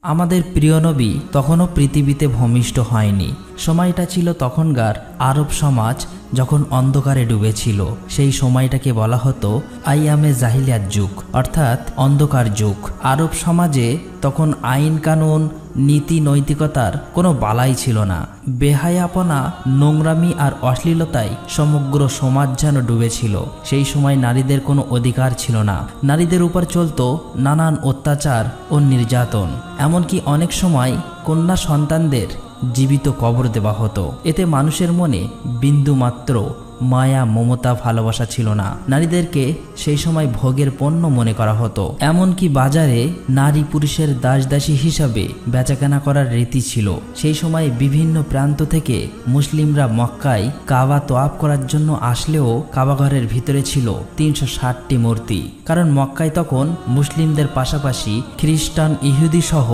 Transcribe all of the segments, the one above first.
আমাদের প্রিয় নবী তখনও পৃথিবীতে ভূমিষ্ঠ হয়নি। সময়টা ছিল তখনকার আরব সমাজ যখন অন্ধকারে ডুবেছিল। সেই সময়টাকে বলা হতো আইয়ামে জাহিলিয়াত যুগ, অর্থাৎ অন্ধকার যুগ। আরব সমাজে তখন আইন কানুন নীতি নৈতিকতার কোনো বালাই ছিল না। বেহায়াপনা, নোংরামি আর অশ্লীলতায় সমগ্র সমাজ যেন ডুবেছিল। সেই সময় নারীদের কোনো অধিকার ছিল না। নারীদের উপর চলতো নানান অত্যাচার ও নির্যাতন। এমনকি অনেক সময় কন্যা সন্তানদের জীবিত কবর দেওয়া হতো। এতে মানুষের মনে বিন্দুমাত্র মায়া, মমতা, ভালোবাসা ছিল না। নারীদেরকে সেই সময় ভোগের পণ্য মনে করা হতো। এমনকি বাজারে নারী পুরুষের দাসদাসী হিসাবে বেচাকেনা করার রীতি ছিল। সেই সময় বিভিন্ন প্রান্ত থেকে মুসলিমরা মক্কায় কাবা তোয়াফ করার জন্য আসলেও কাবাঘরের ভিতরে ছিল ৩৬০টি মূর্তি। কারণ মক্কায় তখন মুসলিমদের পাশাপাশি খ্রিস্টান, ইহুদি সহ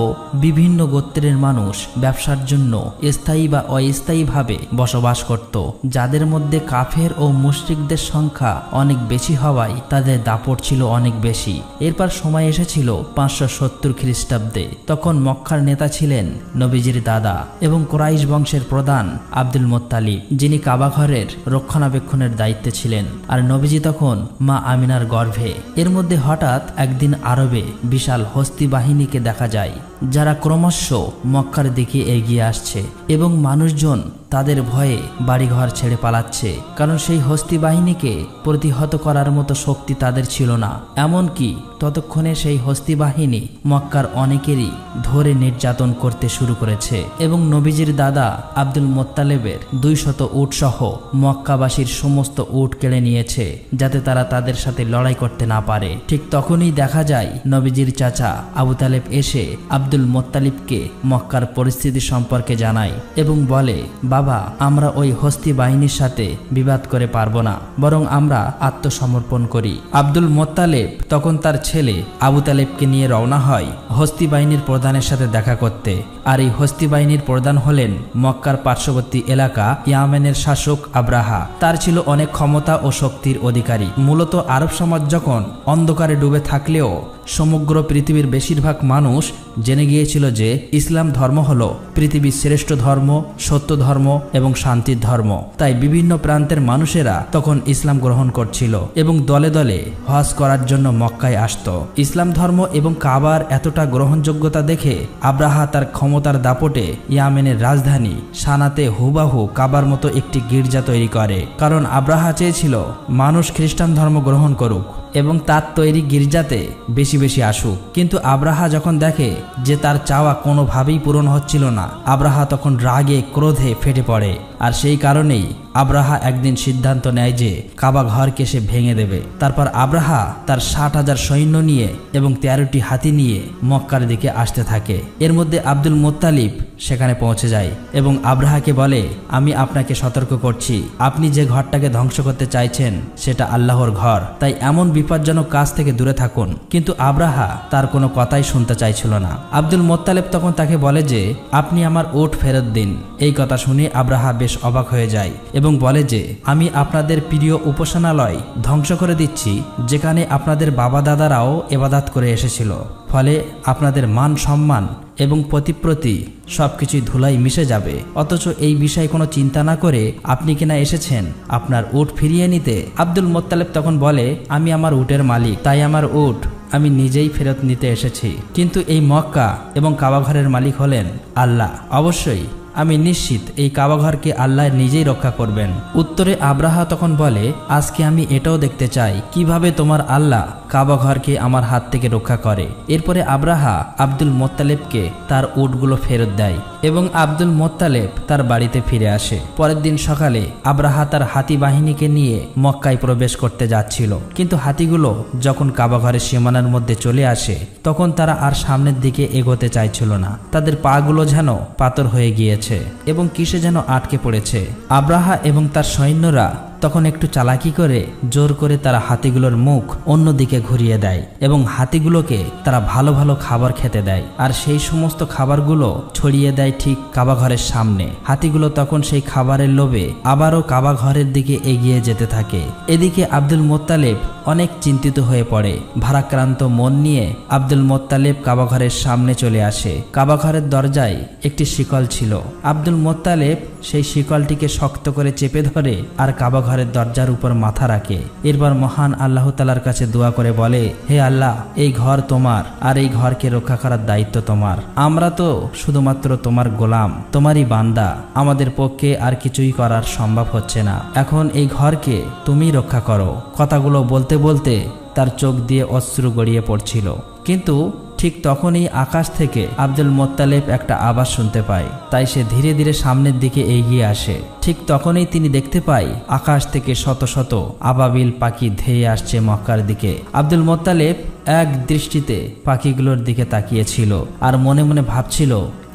বিভিন্ন গোত্রের মানুষ ব্যবসার জন্য স্থায়ী বা অস্থায়ীভাবে বসবাস করত, যাদের মধ্যে কাফের ও মুশরিকদের সংখ্যা অনেক বেশি হওয়ায় তাদের দাপট ছিল অনেক বেশি। এরপর সময় এসেছিল ৫৭০ খ্রিস্টাব্দে। তখন মক্কার নেতা ছিলেন নবীজির দাদা এবং কুরাইশ বংশের প্রধান আব্দুল মুত্তালিব, যিনি কাবাঘরের রক্ষণাবেক্ষণের দায়িত্বে ছিলেন। আর নবীজি তখন মা আমিনার গর্ভে। এর মধ্যে হঠাৎ একদিন আরবে বিশাল হস্তি বাহিনীকে দেখা যায়, যারা ক্রমশ মক্কার দিকে এগিয়ে আসছে এবং মানুষজন তাদের ভয়ে বাড়িঘর ছেড়ে পালাচ্ছে। কারণ সেই হস্তি বাহিনীকে প্রতিহত করার মতো শক্তি তাদের ছিল না। এমনকি ততক্ষণে সেই হস্তি বাহিনী মক্কার অনেকেরই ধরে নির্যাতন করতে শুরু করেছে এবং নবীজির দাদা আব্দুল মুত্তালিবের ২০০ উট সহ মক্কাবাসীর সমস্ত উট কেড়ে নিয়েছে, যাতে তারা তাদের সাথে লড়াই করতে না পারে। ঠিক তখনই দেখা যায় নবীজির চাচা আবু তালেব এসে আব্দুল মুত্তালিবকে মক্কার পরিস্থিতি সম্পর্কে জানায় এবং বলে, বাবা, আমরা ওই হস্তি বাহিনীর সাথে বিবাদ করে পারবো না, বরং আমরা আত্মসমর্পণ করি। আব্দুল মুত্তালিব তখন তার ছেলে আবু তালেবকে নিয়ে রওনা হয় হস্তি বাহিনীর প্রধানের সাথে দেখা করতে। আর এই হস্তি বাহিনীর প্রধান হলেন মক্কার পার্শ্ববর্তী এলাকা ইয়ামেনের শাসক আব্রাহা। তার ছিল অনেক ক্ষমতা ও শক্তির অধিকারী। মূলত আরব সমাজ যখন অন্ধকারে ডুবে থাকলেও সমগ্র পৃথিবীর বেশিরভাগ মানুষ জেনে গিয়েছিল যে ইসলাম ধর্ম হলো পৃথিবীর শ্রেষ্ঠ ধর্ম, সত্য ধর্ম এবং শান্তির ধর্ম। তাই বিভিন্ন প্রান্তের মানুষেরা তখন ইসলাম গ্রহণ করছিল এবং দলে দলে হজ করার জন্য মক্কায় আসত। ইসলাম ধর্ম এবং কাবার এতটা গ্রহণযোগ্যতা দেখে আব্রাহা তার ক্ষমতার দাপটে ইয়ামেনের রাজধানী সানাতে হুবাহু কাবার মতো একটি গির্জা তৈরি করে। কারণ আব্রাহা চেয়েছিল মানুষ খ্রিস্টান ধর্ম গ্রহণ করুক এবং তার তৈরি গির্জাতে বেশি বেশি আসুক। কিন্তু আব্রাহা যখন দেখে যে তার চাওয়া কোনোভাবেই পূরণ হচ্ছিল না, আব্রাহা তখন রাগে ক্রোধে ফেটে পড়ে। আর সেই কারণেই আব্রাহা একদিন সিদ্ধান্ত নেয় যে কাবা ঘরকে সে ভেঙে দেবে। তারপর আব্রাহা তার ৬০,০০০ সৈন্য নিয়ে এবং ১৩টি হাতি নিয়ে মক্কার দিকে আসতে থাকে। এর মধ্যে আব্দুল মুত্তালিব সেখানে পৌঁছে যায় এবং আব্রাহাকে বলে, আমি আপনাকে সতর্ক করছি, আপনি যে ঘরটাকে ধ্বংস করতে চাইছেন সেটা আল্লাহর ঘর, তাই এমন বিপজ্জনক কাজ থেকে দূরে থাকুন। কিন্তু আব্রাহা তার কোনো কথাই শুনতে চাইছিল না। আব্দুল মুত্তালিব তখন তাকে বলে যে, আপনি আমার উট ফেরত দিন। এই কথা শুনে আব্রাহা বেশ অবাক হয়ে যায় এবং বলে যে, আমি আপনাদের প্রিয় উপাসনালয় ধ্বংস করে দিচ্ছি, যেখানে আপনাদের বাবা দাদারাও ইবাদত করে এসেছিল। ফলে আপনাদের মান সম্মান এবং প্রতিপ্রতি সবকিছুই ধুলাই মিশে যাবে। অথচ এই বিষয়ে কোনো চিন্তা না করে আপনি কিনা এসেছেন আপনার উট ফিরিয়ে নিতে। আব্দুল মুত্তালিব তখন বলে, আমি আমার উটের মালিক, তাই আমার উট আমি নিজেই ফেরত নিতে এসেছি। কিন্তু এই মক্কা এবং কাবাঘরের মালিক হলেন আল্লাহ। অবশ্যই আমি নিশ্চিত এই কাবাঘরকে আল্লাহ নিজেই রক্ষা করবেন। উত্তরে আব্রাহা তখন বলে, আজকে আমি এটাও দেখতে চাই কিভাবে তোমার আল্লাহ কাবাঘরকে আমার হাত থেকে রক্ষা করে। এরপরে আব্রাহা আব্দুল মুত্তালিবকে তার উটগুলো ফেরত দেয় এবং আব্দুল মুত্তালিব তার বাড়িতে ফিরে আসে। পরের দিন সকালে আব্রাহা তার হাতি বাহিনীকে নিয়ে মক্কায় প্রবেশ করতে যাচ্ছিল। কিন্তু হাতিগুলো যখন কাবাঘরের সীমানার মধ্যে চলে আসে, তখন তারা আর সামনের দিকে এগোতে চাইছিল না। তাদের পাগুলো যেন পাথর হয়ে গিয়েছে এবং কিসে যেন আটকে পড়েছে। আব্রাহা এবং তার সৈন্যরা তখন একটু চালাকি করে জোর করে তারা হাতিগুলোর মুখ অন্যদিকে ঘুরিয়ে দেয় এবং হাতিগুলোকে তারা ভালো ভালো খাবার খেতে দেয় আর সেই সমস্ত খাবারগুলো ছড়িয়ে দেয় ঠিক কাবা ঘরের সামনে। হাতিগুলো তখন সেই খাবারের লোভে আবারও কাবা ঘরের দিকে এগিয়ে যেতে থাকে। এদিকে আব্দুল মোত্তালেব অনেক চিন্তিত হয়ে পড়ে। ভারাক্রান্ত মন নিয়ে আব্দুল মোত্তালেব কাবা ঘরের সামনে চলে আসে। কাবা ঘরের দরজায় একটি শিকল ছিল। আব্দুল মোত্তালেব সেই শিকলটিকে শক্ত করে চেপে ধরে আর কাবা ঘরের দরজার উপর মাথা রাখে। এরপর মহান আল্লাহ তাআলার কাছে দোয়া করে বলে, হে আল্লাহ, এই ঘর তোমার আর এই ঘরকে রক্ষা করার দায়িত্ব তোমার। আমরা তো শুধুমাত্র তোমার গোলাম, তোমারই বান্দা। আমাদের পক্ষে আর কিছুই করার সম্ভব হচ্ছে না। এখন এই ঘরকে তুমি রক্ষা করো। কথাগুলো বলতে বলতে তার চোখ দিয়ে অশ্রু গড়িয়ে পড়ছিল। কিন্তু ঠিক তখনই আকাশ থেকে আব্দুল মোত্তালেব একটা আওয়াজ শুনতে পায়। তাই সে ধীরে ধীরে সামনের দিকে এগিয়ে আসে। ঠিক তখনই তিনি দেখতে পায় আকাশ থেকে শত শত আবাবিল পাখি ধেয়ে আসছে মক্কার দিকে। আব্দুল মোত্তালেব এক দৃষ্টিতে পাখিগুলোর দিকে তাকিয়েছিল আর মনে মনে ভাবছিল,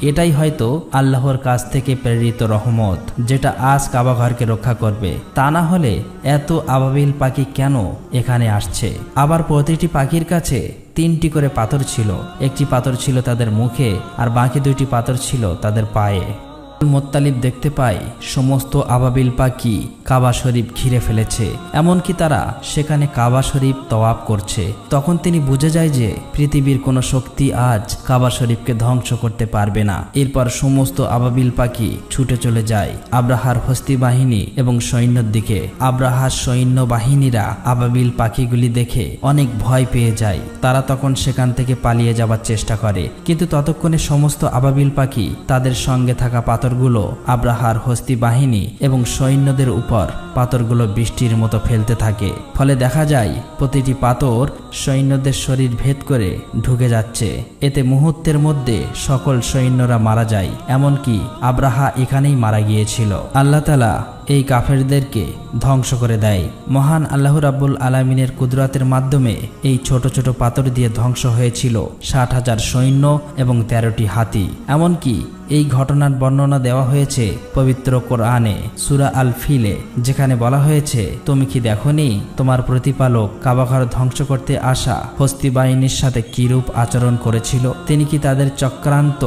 এটাই হয়তো আল্লাহর কাছ থেকে প্রেরিত রহমত, যেটা আজ কাবা ঘরকে রক্ষা করবে। তা না হলে এত আবাবিল পাখি কেন এখানে আসছে? আবার প্রতিটি পাখির কাছে 3টি করে পাথর ছিল। একটি পাথর ছিল তাদের মুখে আর বাকি 2টি পাথর ছিল তাদের পায়ে। মোত্তালিব দেখতে পায় সমস্ত আবাবিল পাখি কাবা শরীফ ঘিরে ফেলেছে, এমনকি তারা সেখানে কাবা শরীফ তওয়াফ করছে। তখন তিনি বুঝে যায় যে পৃথিবীর কোনো শক্তি আজ কাবা শরীফকে ধ্বংস করতে পারবে না। এরপর সমস্ত আবাবিল পাখি ছুটে চলে যায় আব্রাহার হস্তি বাহিনী এবং সৈন্যর দিকে। আব্রাহার সৈন্য বাহিনীরা আবাবিল পাখিগুলি দেখে অনেক ভয় পেয়ে যায়। তারা তখন সেখান থেকে পালিয়ে যাবার চেষ্টা করে, কিন্তু ততক্ষণে সমস্ত আবাবিল পাখি তাদের সঙ্গে থাকা পাথরগুলো আব্রাহার হস্তি বাহিনী এবং সৈন্যদের উপর পাথরগুলো বৃষ্টির মতো ফেলতে থাকে। ফলে দেখা যায় প্রতিটি পাথর সৈন্যদের শরীর ভেদ করে ঢুকে যাচ্ছে। এতে মুহূর্তের মধ্যে সকল সৈন্যরা মারা যায়, এমনকি আব্রাহা এখানেই মারা গিয়েছিল। আল্লাহ তাআলা এই কাফেরদেরকে ধ্বংস করে দেয়। মহান আল্লাহ রাব্বুল আলামিনের কুদরতের মাধ্যমে এই ছোট ছোট পাথর দিয়ে ধ্বংস হয়েছিল 60,000 সৈন্য এবং 13টি হাতি। এমনকি এই ঘটনার বর্ণনা দেওয়া হয়েছে পবিত্র কোরআনে সূরা আল ফিলে, যেখানে বলা হয়েছে, তুমি কি দেখোনি তোমার প্রতিপালক কাবা ঘর ধ্বংস করতে আসা হস্তি বাহিনীর সাথে কিরূপ আচরণ করেছিল? তিনি কি তাদের চক্রান্ত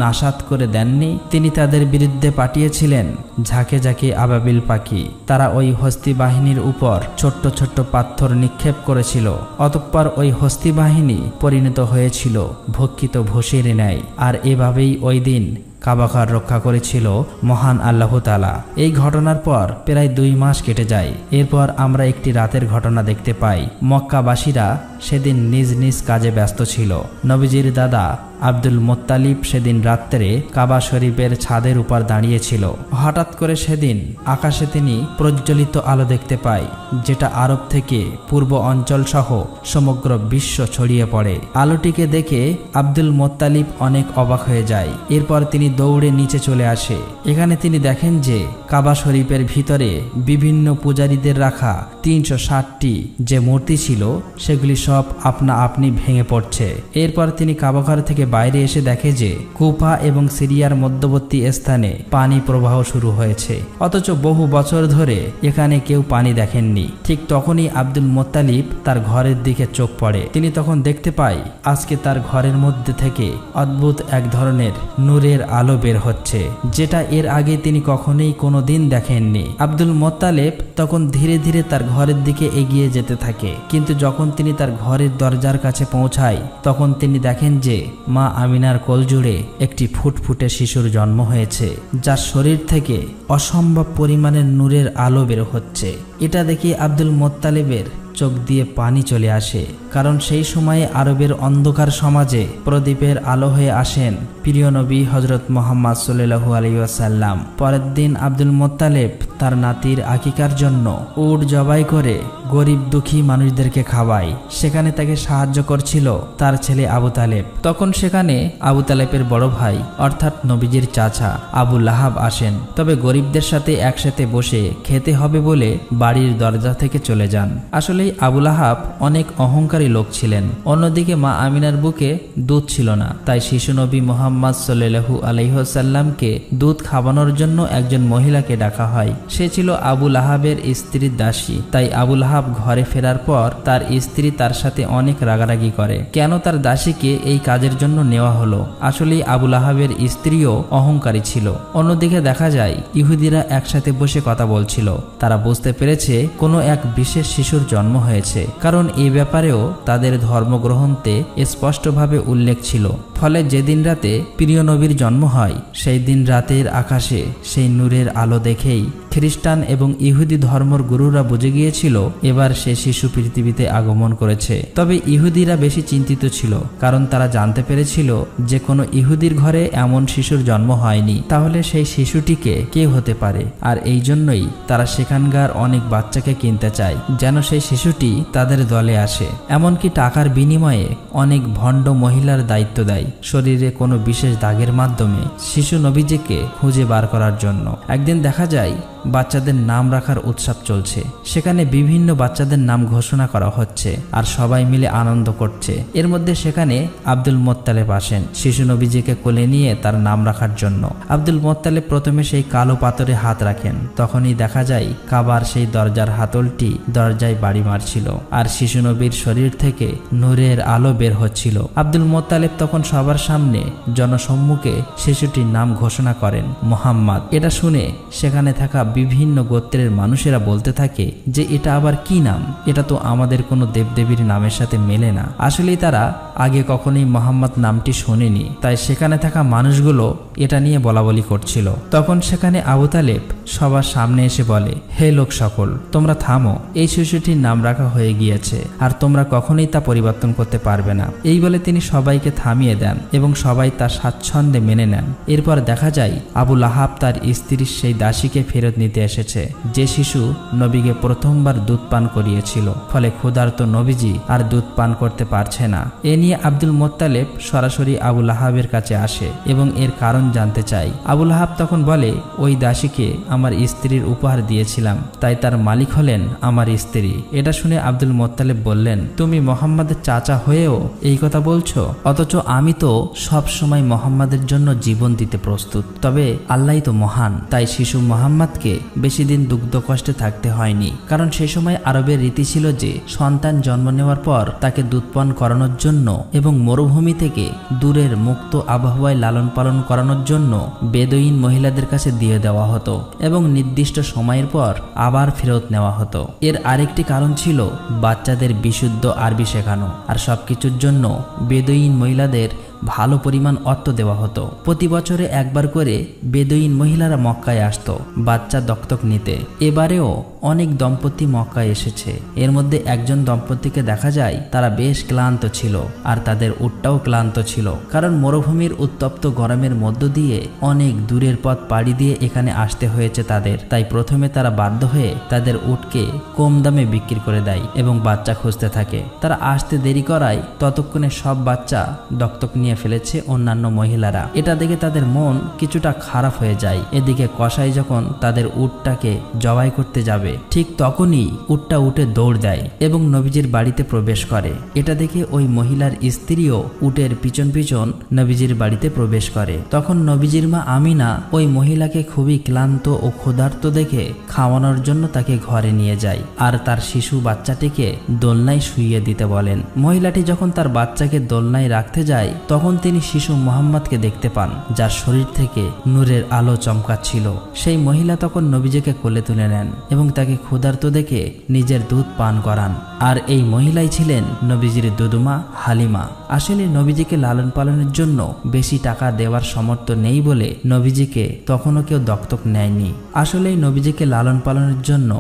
নাশাত করে দেননি? তিনি তাদের বিরুদ্ধে পাঠিয়েছিলেন ঝাঁকে ঝাঁকে আবাবিল পাখি। তারা ওই হস্তি বাহিনীর উপর ছোট্ট ছোট্ট পাথর নিক্ষেপ করেছিল। অতঃপর ওই হস্তি বাহিনী পরিণত হয়েছিল ভক্ষিত ভূষির ন্যায়। আর এভাবেই ওই দিন কাবা ঘর রক্ষা করেছিল মহান আল্লাহ তাআলা। এই ঘটনার পর প্রায় 2 মাস কেটে যায়। এরপর আমরা একটি রাতের ঘটনা দেখতে পাই। মক্কাবাসীরা সেদিন নিজ নিজ কাজে ব্যস্ত ছিল। নবীজির দাদা আব্দুল মোত্তালিব সেদিন রাত্রে কাবা শরীফের ছাদের উপর দাঁড়িয়েছিল। হঠাৎ করে সেদিন আকাশে তিনি প্রজ্বলিত আলো দেখতে পায়, যেটা আরব থেকে পূর্ব অঞ্চল সহ সমগ্র বিশ্ব ছড়িয়ে পড়ে। আলোটিকে দেখে আব্দুল মোত্তালিব অনেক অবাক হয়ে যায়। এরপর তিনি দৌড়ে নিচে চলে আসে। এখানে তিনি দেখেন যে কাবা শরীফের ভিতরে বিভিন্ন পূজারীদের রাখা 360টি যে মূর্তি ছিল সেগুলি সব আপনা আপনি ভেঙে পড়ছে। এরপর তিনি কাবা ঘর থেকে বাইরে এসে দেখে যে কুফা এবং সিরিয়ার মধ্যবর্তী স্থানে পানি প্রবাহ শুরু হয়েছে, অথচ বহু বছর ধরে এখানে কেউ পানি দেখেননি। ঠিক তখনই আব্দুল মোত্তালিব তার ঘরের দিকে চোখ পড়ে। তিনি তখন দেখতে পায় আজকে তার ঘরের মধ্যে থেকে অদ্ভুত এক ধরনের নূরের আলো বের হচ্ছে, যেটা এর আগে তিনি কখনোই কোনোদিন দেখেননি। আব্দুল মোত্তালিব তখন ধীরে ধীরে তার ঘরের দিকে এগিয়ে যেতে থাকে, কিন্তু যখন তিনি তার ঘরের দরজার কাছে পৌঁছায় তখন তিনি দেখেন যে মা আমিনার কোলজুড়ে একটি ফুটফুটে শিশুর জন্ম হয়েছে, যার শরীর থেকে অসম্ভব পরিমাণের নূরের আলো বের হচ্ছে। এটা দেখে আব্দুল মোত্তালিবের চোখ দিয়ে পানি চলে আসে, কারণ সেই সময়ে আরবের অন্ধকার সমাজে প্রদীপের আলো হয়ে আসেন প্রিয় নবী হযরত মুহাম্মদ সাল্লাল্লাহু আলাইহি ওয়াসাল্লাম। পরের দিন আব্দুল মোত্তালিব তার নাতির আকিকার জন্য উট জবাই করে গরিব দুঃখী মানুষদেরকে খাওয়ায়। সেখানে তাকে সাহায্য করছিল তার ছেলে আবু তালেব। তখন সেখানে আবু তালেবের বড় ভাই অর্থাৎ নবীজির চাচা আবু লাহাব আসেন, তবে গরিবদের সাথে একসাথে বসে খেতে হবে বলে বাড়ির দরজা থেকে চলে যান। আসলে আসলেই আবুল আহাব অনেক অহংকারী লোক ছিলেন। অন্যদিকে মা আমিনার বুকে দুধ ছিল না, তাই শিশু নবী মুহাম্মদ সাল্লাল্লাহু আলাইহি ওয়াসাল্লামকে দুধ খাওয়ানোর জন্য একজন মহিলাকে ডাকা হয়। সে ছিল আবুল আহাবের স্ত্রীর দাসী। তাই আবুল আহাব ঘরে ফেরার পর তার স্ত্রী তার সাথে অনেক রাগারাগি করে, কেন তার দাসীকে এই কাজের জন্য নেওয়া হলো। আসলেই আবুল আহাবের স্ত্রীও অহংকারী ছিল। অন্যদিকে দেখা যায় ইহুদিরা একসাথে বসে কথা বলছিল। তারা বুঝতে পেরেছে কোনো এক বিশেষ শিশুর জন্ম হয়েছে, কারণ এই ব্যাপারেও তাদের ধর্মগ্রন্থে স্পষ্টভাবে উল্লেখ ছিল। ফলে যেদিন রাতে প্রিয় নবীর জন্ম হয়, সেই দিন রাতের আকাশে সেই নূরের আলো দেখেই খ্রিস্টান এবং ইহুদি ধর্মের গুরুরা বুঝে গিয়েছিল এবার সে শিশু পৃথিবীতে আগমন করেছে। তবে ইহুদিরা বেশি চিন্তিত ছিল, কারণ তারা জানতে পেরেছিল যে কোনো ইহুদির ঘরে এমন শিশুর জন্ম হয়নি, তাহলে সেই শিশুটিকে কে হতে পারে। আর এই জন্যই তারা সেখানকার অনেক বাচ্চাকে কিনতে চায়, যেন সেই শিশুটি তাদের দলে আসে। এমনকি টাকার বিনিময়ে অনেক ভণ্ড মহিলার দায়িত্ব দেয় শরীরে কোনো বিশেষ দাগের মাধ্যমে শিশু নবীজিকে খুঁজে বার করার জন্য। একদিন দেখা যায় বাচ্চাদের নাম রাখার উৎসব চলছে। সেখানে বিভিন্ন বাচ্চাদের নাম ঘোষণা করা হচ্ছে আর সবাই মিলে আনন্দ করছে। এর মধ্যে সেখানে আব্দুল মোত্তালেব আসেন শিশু নবীজিকে কোলে নিয়ে তার নাম রাখার জন্য। আব্দুল মোত্তালেব প্রথমে সেই কালো পাথরে হাত রাখেন, তখনই দেখা যায় কাবার সেই দরজার হাতলটি দরজায় বাড়ি মারছিল আর শিশু নবীর শরীর থেকে নূরের আলো বের হচ্ছিল। আব্দুল মোত্তালেব তখন সবার সামনে জনসম্মুখে শিশুটির নাম ঘোষণা করেন মুহাম্মদ। এটা শুনে সেখানে থাকা বিভিন্ন গোত্রের মানুষেরা বলতে থাকে যে এটা আবার কি নাম, এটা তো আমাদের কোনো দেবদেবীর নামের সাথে মেলে না। আসলেই তারা আগে কখনোই মোহাম্মদ নামটি শোনেনি, তাই সেখানে থাকা মানুষগুলো এটা নিয়ে বলাবলি করছিল। তখন সেখানে আবু তালেব সবার সামনে এসে বলে, হে লোক সকল, তোমরা থামো, এই শিশুটির নাম রাখা হয়ে গিয়েছে আর তোমরা কখনোই তা পরিবর্তন করতে পারবে না। এই বলে তিনি সবাইকে থামিয়ে দেন এবং সবাই তার স্বাচ্ছন্দ্যে মেনে নেন। এরপর দেখা যায় আবুল আহাব তার স্ত্রীর সেই দাসীকে ফেরত নিতে এসেছে, যে শিশু নবীকে প্রথমবার দুধ পান করিয়েছিল। ফলে ক্ষুধার্ত নবীজি আর দুধ পান করতে পারছে না। এ নিয়ে আব্দুল মোত্তালেব সরাসরি আবুল আহাবের কাছে আসে এবং এর কারণ জানতে চায়। আবুল আহাব তখন বলে, ওই দাসীকে আমার স্ত্রীর উপহার দিয়েছিলাম, তাই তার মালিক হলেন আমার স্ত্রী। এটা শুনে আব্দুল মোত্তালেব বললেন, তুমি মোহাম্মদের চাচা হয়েও এই কথা বলছো? অথচ আমি তো সব সময় মোহাম্মদের জন্য জীবন দিতে প্রস্তুত। তবে আল্লাহই তো মহান, তাই শিশু মোহাম্মদকে বেশি দিন দুগ্ধ কষ্টে থাকতে হয়নি। কারণ সে সময় আরবের রীতি ছিল যে সন্তান জন্ম নেওয়ার পর তাকে দুধপান করানোর জন্য এবং মরুভূমি থেকে দূরের মুক্ত আবহাওয়ায় লালন পালন করানোর জন্য বেদুইন মহিলাদের কাছে দিয়ে দেওয়া হতো এবং নির্দিষ্ট সময়ের পর আবার ফেরত নেওয়া হতো। এর আরেকটি কারণ ছিল বাচ্চাদের বিশুদ্ধ আরবি শেখানো, আর সবকিছুর জন্য বেদুইন মহিলাদের ভালো পরিমাণ অর্থ দেওয়া হতো। প্রতি বছরে একবার করে বেদুইন মহিলারা মক্কায় আসতো বাচ্চা দত্তক নিতে। এবারেও অনেক দম্পতি মক্কায় এসেছে। এর মধ্যে একজন দম্পতিকে দেখা যায় তারা বেশ ক্লান্ত ছিল আর তাদের উটটাও ক্লান্ত ছিল, কারণ মরুভূমির উত্তপ্ত গরমের মধ্য দিয়ে অনেক দূরের পথ পাড়ি দিয়ে এখানে আসতে হয়েছে তাদের। তাই প্রথমে তারা বাধ্য হয়ে তাদের উটকে কম দামে বিক্রি করে দেয় এবং বাচ্চা খুঁজতে থাকে। তারা আসতে দেরি করায় ততক্ষণে সব বাচ্চা দত্তক নিয়ে ফেলেছে অন্যান্য মহিলারা। এটা দেখে তাদের মন কিছুটা খারাপ হয়ে যায়। এদিকে কসাই যখন তাদের উটটাকে জবাই করতে যাবে, ঠিক তখনই উটটা উঠে দৌড় দেয় এবং নবীজির বাড়িতে প্রবেশ করে। এটা দেখে ওই মহিলার স্ত্রীও উটের পিছন পিছন নবীজির বাড়িতে প্রবেশ করে। তখন নবীজির মা আমিনা ওই মহিলাকে খুবই ক্লান্ত ও ক্ষুধার্ত দেখে খাওয়ানোর জন্য তাকে ঘরে নিয়ে যায় আর তার শিশু বাচ্চাটিকে দোলনায় শুইয়ে দিতে বলেন। মহিলাটি যখন তার বাচ্চাকে দোলনায় রাখতে যায়, তখন তিনি শিশু মোহাম্মদকে দেখতে পান, যার শরীর থেকে নূরের আলো চমকাচ্ছিল। সেই মহিলা তখন নবীজিকে কোলে তুলে নেন এবং তাকে ক্ষুধার্ত দেখে নিজের দুধ পান করান। আর এই মহিলাই ছিলেন নবীজির দুদুমা হালিমা। আসলে নবীজিকে লালন পালনের জন্য বেশি টাকা দেওয়ার সামর্থ্য নেই বলে নবীজিকে তখনও কেউ দত্তক নেয়নি। আসলেই নবীজিকে লালন পালনের জন্য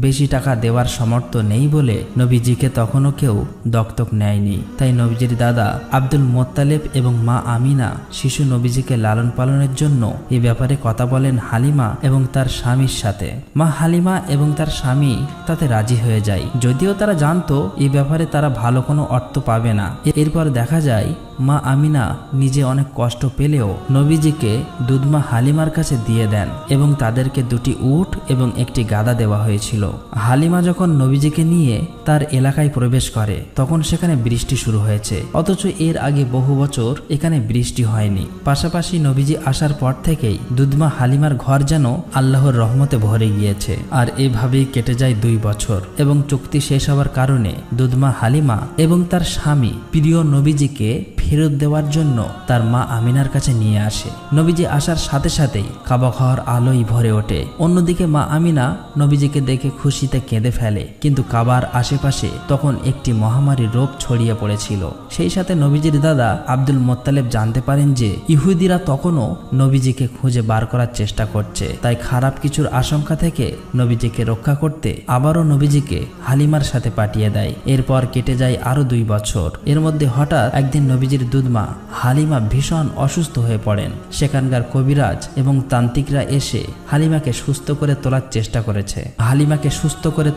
বেশি টাকা দেওয়ার সামর্থ্য নেই বলে নবীজিকে তখনও কেউ দত্তক নেয়নি। তাই নবীজির দাদা আব্দুল মোত্তালেব এবং মা আমিনা শিশু নবীজিকে লালন পালনের জন্য এ ব্যাপারে কথা বলেন হালিমা এবং তার স্বামীর সাথে। মা হালিমা এবং তার স্বামী তাতে রাজি হয়ে যায়, যদিও তারা জানতো এই ব্যাপারে তারা ভালো কোনো অর্থ পাবে না। এরপর দেখা যায় মা আমিনা নিজে অনেক কষ্ট পেলেও নবীজিকে দুধমা হালিমার কাছে দিয়ে দেন এবং তাদেরকে দুটি উট এবং একটি গাদা দেওয়া হয়েছিল। হালিমা যখন নবীজিকে নিয়ে তার এলাকায় প্রবেশ করে তখন সেখানে বৃষ্টি শুরু হয়েছে, অথচ এর আগে বহু বছর এখানে বৃষ্টি হয়নি। পাশাপাশি নবীজি আসার পর থেকেই দুধমা হালিমার ঘর যেন আল্লাহর রহমতে ভরে গিয়েছে। আর এভাবেই কেটে যায় 2 বছর এবং চুক্তি শেষ হওয়ার কারণে দুধমা হালিমা এবং তার স্বামী প্রিয় নবীজিকে ফেরত দেওয়ার জন্য তার মা আমিনার কাছে নিয়ে আসে। নবীজি আসার সাথে সাথেই কাবা ঘর আলোয় ভরে ওঠে। অন্যদিকে মা আমিনা নবীজিকে দেখে খুশিতে কেঁদে ফেলে, কিন্তু কাবার আশেপাশে তখন একটি মহামারী রোগ ছড়িয়ে পড়েছিল। সেই সাথে নবীজির দাদা আব্দুল মোত্তালেব জানতে পারেন যে ইহুদিরা তখনও নবীজিকে খুঁজে বার করার চেষ্টা করছে। তাই খারাপ কিছুর আশঙ্কা থেকে নবীজিকে রক্ষা করতে আবারও নবীজিকে হালিমার সাথে পাঠিয়ে দেয়। এরপর কেটে যায় আরো 2 বছর। এর মধ্যে হঠাৎ একদিন নবীজির দুধমা হালিমা ভীষণ অসুস্থ হয়ে পড়েন। সেখানকার কবিরাজ এবং তান্ত্রিকরা এসে হালিমাকে সুস্থ করে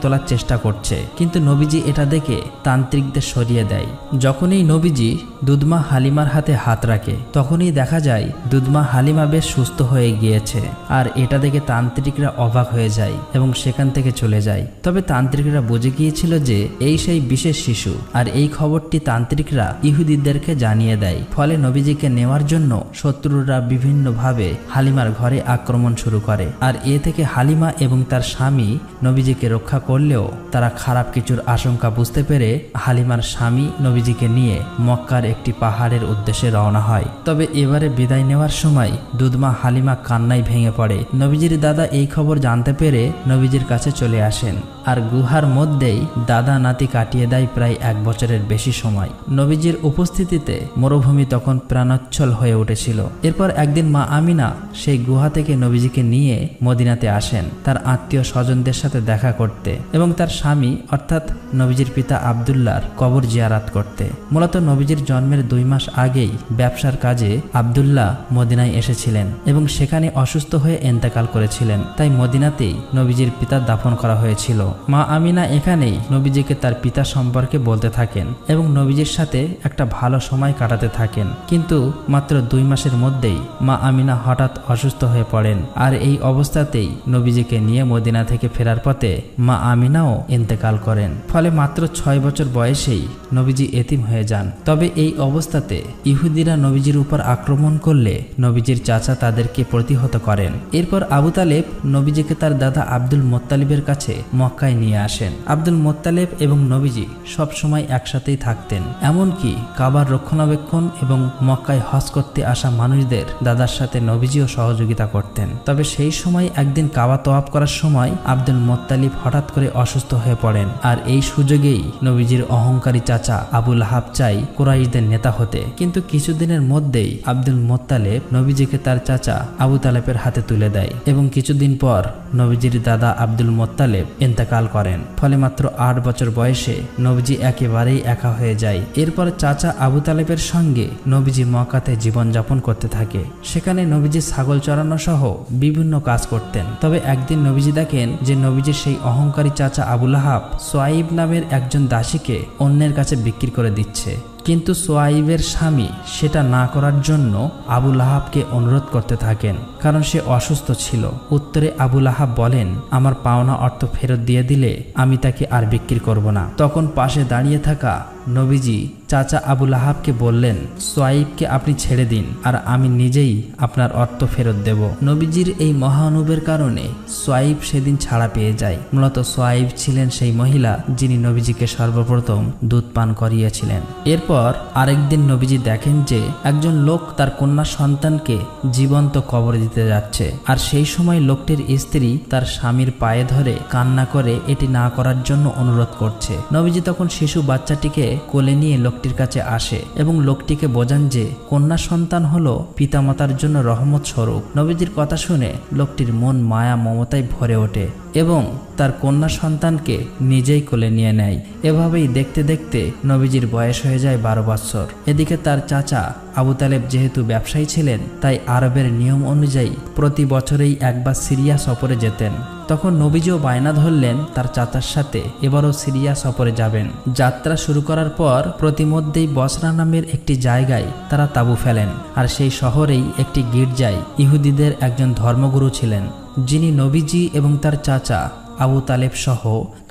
তোলার চেষ্টা করছে, কিন্তু নবীজি এটা দেখে তান্ত্রিকদের সরিয়ে দেয়। যখনই নবীজি দুধমা হালিমার হাতে হাত রাখে তখনই দেখা যায় দুধমা হালিমা বেশ সুস্থ হয়ে গিয়েছে। আর এটা দেখে তান্ত্রিকরা অবাক হয়ে যায় এবং সেখান থেকে চলে যায়। তবে তান্ত্রিকরা বুঝে গিয়েছিল যে এই সেই বিশেষ শিশু, আর এই খবরটি তান্ত্রিকরা ইহুদিদেরকে জানিয়ে দেয়। ফলে নবীজিকে নেওয়ার জন্য শত্রুরা বিভিন্নভাবে হালিমার ঘরে আক্রমণ শুরু করে। আর এ থেকে হালিমা এবং তার স্বামী নবীজিকে রক্ষা করলেও তারা খারাপ কিছুর আশঙ্কা বুঝতে পেরে হালিমার স্বামী নবীজিকে নিয়ে মক্কার একটি পাহাড়ের উদ্দেশ্যে রওনা হয়। তবে এবারে বিদায় নেওয়ার সময় দুধমা হালিমা কান্নায় ভেঙে পড়ে। নবীজির দাদা এই খবর জানতে পেরে নবীজির কাছে চলে আসেন, আর গুহার মধ্যেই দাদা নাতি কাটিয়ে দেয় প্রায় 1 বছরের বেশি সময়। নবীজির উপস্থিতিতে মরুভূমি তখন প্রাণোচ্ছল হয়ে উঠেছিল। এরপর একদিন মা আমিনা সেই গুহা থেকে নবীজিকে নিয়ে মদিনাতে আসেন তার আত্মীয় স্বজনদের সাথে দেখা করতে এবং তার স্বামী অর্থাৎ নবীজির পিতা আব্দুল্লাহর কবর জিয়ারাত করতে। মূলত নবীজির জন্মের 2 মাস আগেই ব্যবসার কাজে আব্দুল্লাহ মদিনায় এসেছিলেন এবং সেখানে অসুস্থ হয়ে ইন্তেকাল করেছিলেন। তাই মদিনাতেই নবীজির পিতা দাফন করা হয়েছিল। মা আমিনা এখানেই নবীজিকে তার পিতা সম্পর্কে বলতে থাকেন এবং নবীজির সাথে একটা ভালো সময় কাটাতে থাকেন। কিন্তু মাত্র 2 মাসের মধ্যেই মা আমিনা হঠাৎ অসুস্থ হয়ে পড়েন। আর এই অবস্থাতেই নবীজিকে নিয়ে মদিনা থেকে ফেরার পথে মা আমিনাও ইন্তেকাল করেন। ফলে মাত্র 6 বছর বয়সেই নবীজি এতিম হয়ে যান। তবে এই অবস্থাতে ইহুদিরা নবীজির উপর আক্রমণ করলে নবীজির চাচা তাদেরকে প্রতিহত করেন। এরপর আবু তালেব নবীজিকে তার দাদা আব্দুল মোত্তালিবের কাছে মক্কায় নিয়ে আসেন। আব্দুল মোত্তালেব এবং নবীজি সব সময় একসাথেই থাকতেন। এমনকি কাবার রক্ষণাবেক্ষণ এবং মক্কায় হজ করতে আসা মানুষদের দাদার সাথে নবীজিও সহযোগিতা করতেন। তবে সেই সময় একদিন কাবা তওয়াফ করার সময় আব্দুল মোত্তালিব হঠাৎ করে অসুস্থ হয়ে পড়েন। আর এই সুযোগেই নবীজির অহংকারী চাচা আবু লাহাব চাই কুরাইশদের নেতা হতে, কিন্তু কিছুদিনের মধ্যেই আব্দুল মোত্তালেব নবীজিকে তার চাচা আবু তালেবের হাতে তুলে দেয় এবং কিছুদিন পর নবীজির দাদা আব্দুল মোত্তালেব ইন্তেকাল করেন। ফলে মাত্র 8 বছর বয়সে নবীজি একেবারেই একা হয়ে যায়। এরপর চাচা আবু তালেবের সঙ্গে নবীজি মক্কাতে জীবনযাপন করতে থাকে। সেখানে নবীজি ছাগল চড়ানো সহ বিভিন্ন কাজ করতেন। তবে একদিন নবীজি দেখেন যে নবীজির সেই অহংকারী চাচা আবু লাহাব সোয়াইব নামের একজন দাসীকে অন্যের কাছে বিক্রি করে দিচ্ছে। কিন্তু সোয়াইবের স্বামী সেটা না করার জন্য আবু লাহাবকে অনুরোধ করতে থাকেন, কারণ সে অসুস্থ ছিল। উত্তরে আবু লাহাব বলেন, আমার পাওনা অর্থ ফেরত দিয়ে দিলে আমি তাকে আর বিক্রি করব না। তখন পাশে দাঁড়িয়ে থাকা নবীজি চাচা আবু লাহাবকে বললেন, সোয়াইবকে আপনি ছেড়ে দিন, আর আমি নিজেই আপনার অর্থ ফেরত দেব। নবীজির এই মহানুভবের কারণে সোয়াইব সেদিন ছাড়া পেয়ে যায়। মূলত সোয়াইব ছিলেন সেই মহিলা যিনি নবীজিকে সর্বপ্রথম দুধ পান করিয়েছিলেন। এরপর আরেকদিন নবীজি দেখেন যে একজন লোক তার কন্যা সন্তানকে জীবন্ত কবর দিতে যাচ্ছে। আর সেই সময় লোকটির স্ত্রী তার স্বামীর পায়ে ধরে কান্না করে এটি না করার জন্য অনুরোধ করছে। নবীজি তখন শিশু বাচ্চাটিকে কোলে নিয়ে লোকটির কাছে আসে এবং লোকটিকে বোঝান যে কন্যা সন্তান হলো পিতামাতার জন্য রহমত স্বরূপ। নবীজির কথা শুনে লোকটির মন মায়া মমতায় ভরে ওঠে এবং তার কন্যা সন্তানকে নিজেই কোলে নিয়ে নেয়। এভাবেই দেখতে দেখতে নবীজির বয়স হয়ে যায় 12 বছর। এদিকে তার চাচা আবু তালেব যেহেতু ব্যবসায়ী ছিলেন, তাই আরবের নিয়ম অনুযায়ী প্রতি বছরেই একবার সিরিয়া সফরে যেতেন। তখন নবীজিও বায়না ধরলেন তার চাচার সাথে এবারও সিরিয়া সফরে যাবেন। যাত্রা শুরু করার পর প্রতিমধ্যেই বসরা নামের একটি জায়গায় তারা তাঁবু ফেলেন। আর সেই শহরেই একটি গির্জায় ইহুদিদের একজন ধর্মগুরু ছিলেন, যিনি নবীজি এবং তার চাচা আবু তালেব সহ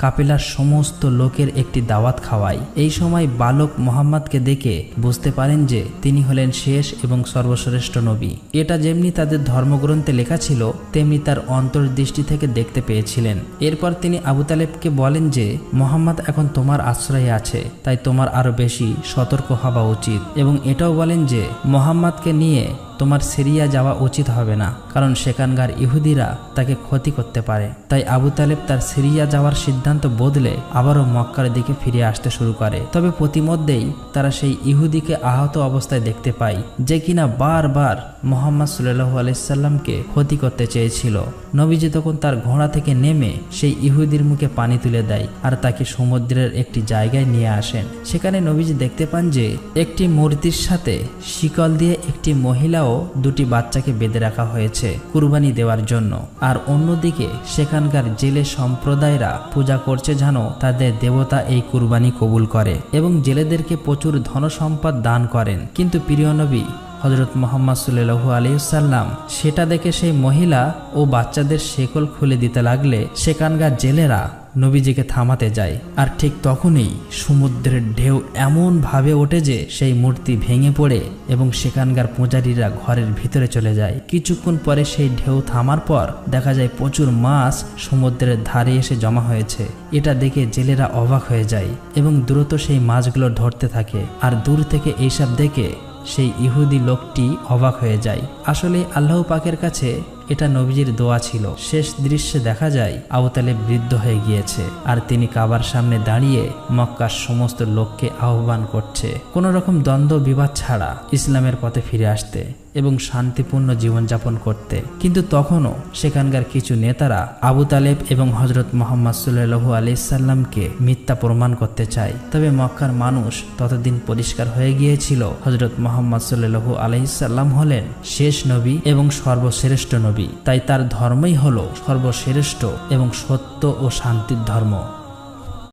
কাফেলার সমস্ত লোকের একটি দাওয়াত খাওয়ায়। এই সময় বালক মোহাম্মদকে দেখে বুঝতে পারেন যে তিনি হলেন শেষ এবং সর্বশ্রেষ্ঠ নবী। এটা যেমনি তাদের ধর্মগ্রন্থে লেখা ছিল, তেমনি তার অন্তর্দৃষ্টি থেকে দেখতে পেয়েছিলেন। এরপর তিনি আবু তালেবকে বলেন যে মোহাম্মদ এখন তোমার আশ্রয়ে আছে, তাই তোমার আরো বেশি সতর্ক হওয়া উচিত। এবং এটাও বলেন যে মোহাম্মদকে নিয়ে তোমার সিরিয়া যাওয়া উচিত হবে না, কারণ সেখানকার ইহুদিরা তাকে ক্ষতি করতে পারে। তাই আবু তালেব তার সিরিয়া যাওয়ার সিদ্ধান্ত বদলে আবারও মক্কার দিকে ফিরে আসতে শুরু করে। তবে প্রতিমধ্যেই তারা সেই ইহুদিকে আহত অবস্থায় দেখতে পায়, যে কিনা বারবার মুহাম্মদ সাল্লাল্লাহু আলাইহি সাল্লামকে ক্ষতি করতে চেয়েছিল। নবীজি তখন তার ঘোড়া থেকে নেমে সেই ইহুদির মুখে পানি তুলে দেয় আর তাকে সমুদ্রের একটি জায়গায় নিয়ে আসেন। সেখানে নবীজি দেখতে পান যে একটি মূর্তির সাথে শিকল দিয়ে একটি মহিলাও দুটি বাচ্চাকে বেঁধে রাখা হয়েছে কুরবানি দেওয়ার জন্য। আর অন্যদিকে সেখানকার জেলে সম্প্রদায়রা পূজা করছে যেন তাদের দেবতা এই কুরবানি কবুল করে, এবং জেলেদেরকে প্রচুর ধনসম্পদ দান করেন। কিন্তু প্রিয় নবী হযরত মুহাম্মদ সাল্লাল্লাহু আলাইহি সাল্লাম সেটা দেখে সেই মহিলা ও বাচ্চাদের শেকল খুলে দিতে লাগলে সেখানকার জেলেরা নবীজিকে থামাতে যায়। আর ঠিক তখনই সমুদ্রের ঢেউ এমন ভাবে ওঠে যে সেই মূর্তি ভেঙে পড়ে এবং সেখানকার পূজারীরা ঘরের ভিতরে চলে যায়। কিছুক্ষণ পরে সেই ঢেউ থামার পর দেখা যায় প্রচুর মাছ সমুদ্রের ধারে এসে জমা হয়েছে। এটা দেখে জেলেরা অবাক হয়ে যায় এবং দ্রুত সেই মাছগুলো ধরতে থাকে। আর দূর থেকে এইসব দেখে সেই ইহুদি লোকটি অবাক হয়ে যায়। আসলে আল্লাহ পাকের কাছে এটা নবীজির দোয়া ছিল। শেষ দৃশ্যে দেখা যায় আবু তালেব বৃদ্ধ হয়ে গিয়েছে, আর তিনি কাবার সামনে দাঁড়িয়ে মক্কার সমস্ত লোককে আহ্বান করছে কোনো রকম দ্বন্দ্ব বিবাদ ছাড়া ইসলামের পথে ফিরে আসতে এবং শান্তিপূর্ণ জীবনযাপন করতে। কিন্তু তখনও সেখানকার কিছু নেতারা আবু তালেব এবং হযরত মুহাম্মদ সাল্লাল্লাহু আলাইহি সাল্লামকে মিথ্যা প্রমাণ করতে চায়। তবে মক্কার মানুষ ততদিন পরিষ্কার হয়ে গিয়েছিল হযরত মুহাম্মদ সাল্লাল্লাহু আলাইহি সাল্লাম হলেন শেষ নবী এবং সর্বশ্রেষ্ঠ নবী। তাই তার ধর্মই হলো সর্বশ্রেষ্ঠ এবং সত্য ও শান্তির ধর্ম।